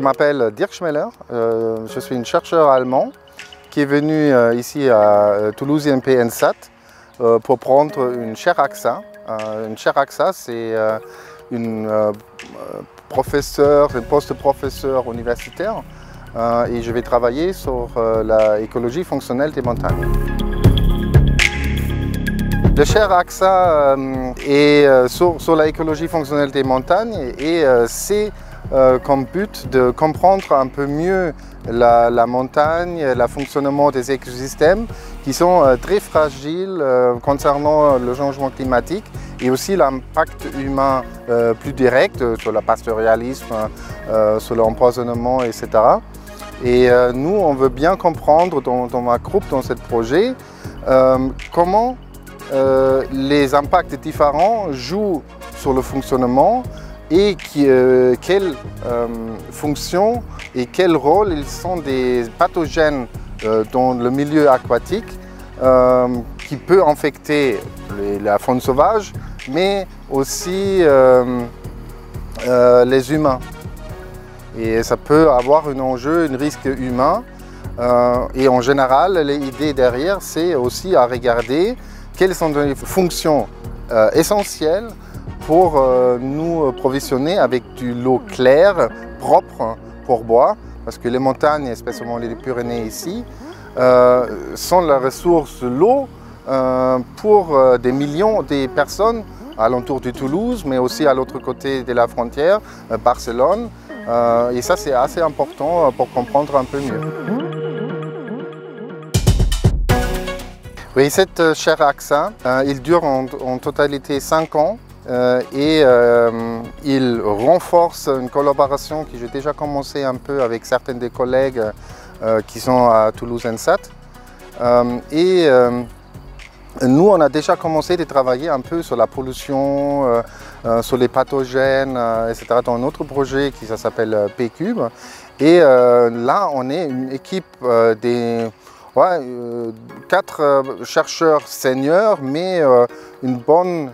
m'appelle Dirk Schmeller, je suis un chercheur allemand qui est venu ici à Toulouse INP ENSAT pour prendre une chaire AXA. Une chaire AXA, c'est un poste professeur universitaire et je vais travailler sur l'écologie fonctionnelle des montagnes. La chaire AXA est sur l'écologie fonctionnelle des montagnes et c'est comme but de comprendre un peu mieux la montagne, le fonctionnement des écosystèmes qui sont très fragiles concernant le changement climatique et aussi l'impact humain plus direct sur le pastoralisme, sur l'empoisonnement, etc. Et nous, on veut bien comprendre dans ma groupe, dans ce projet, comment les impacts différents jouent sur le fonctionnement et quelles fonctions et quel rôle ils sont des pathogènes dans le milieu aquatique qui peut infecter la faune sauvage, mais aussi les humains. Et ça peut avoir un enjeu, un risque humain. Et en général, l'idée derrière, c'est aussi à regarder quelles sont les fonctions essentielles pour nous provisionner avec de l'eau claire, propre pour boire, parce que les montagnes, spécialement les Pyrénées ici, sont la ressource de l'eau pour des millions de personnes alentour de Toulouse, mais aussi à l'autre côté de la frontière, Barcelone. Et ça, c'est assez important pour comprendre un peu mieux. Oui, cette chaire AXA, il dure en totalité 5 ans. Et il renforce une collaboration que j'ai déjà commencé un peu avec certains des collègues qui sont à Toulouse ENSAT. Nous, on a déjà commencé à travailler un peu sur la pollution, sur les pathogènes, etc. dans un autre projet qui s'appelle P-Cube. Et là, on est une équipe des 4 chercheurs seniors, mais une bonne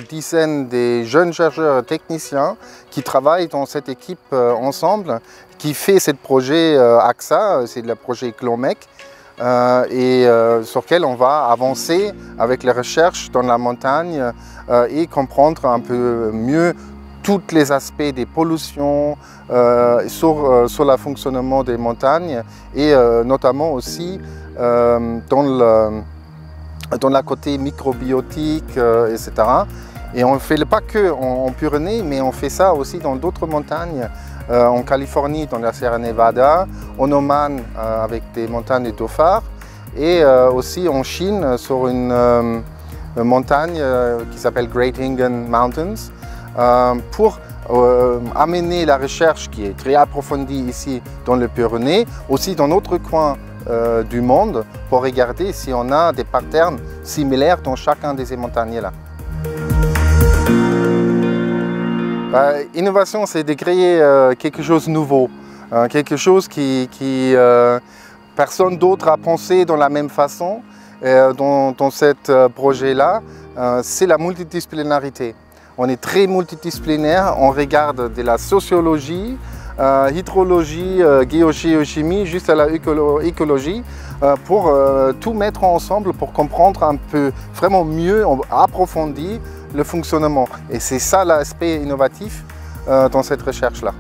dizaine de jeunes chercheurs et techniciens qui travaillent dans cette équipe ensemble, qui fait ce projet AXA, c'est le projet CLOMEC, sur lequel on va avancer avec les recherches dans la montagne et comprendre un peu mieux tous les aspects des pollutions sur le fonctionnement des montagnes et notamment aussi dans la côté microbiotique, etc. Et on ne fait pas que en Pyrénées, mais on fait ça aussi dans d'autres montagnes, en Californie, dans la Sierra Nevada, en Oman, avec des montagnes de Dhofar, et aussi en Chine, sur une montagne qui s'appelle Great Hingen Mountains, pour amener la recherche qui est très approfondie ici dans les Pyrénées, aussi dans notre coin du monde, pour regarder si on a des patterns similaires dans chacun de ces montagnes-là. Innovation, c'est de créer quelque chose de nouveau, quelque chose qui personne d'autre a pensé de la même façon dans ce projet-là, c'est la multidisciplinarité. On est très multidisciplinaire, on regarde de la sociologie, hydrologie, géochimie, juste à la écologie, pour tout mettre ensemble pour comprendre un peu vraiment mieux, approfondir le fonctionnement. Et c'est ça l'aspect innovatif dans cette recherche-là.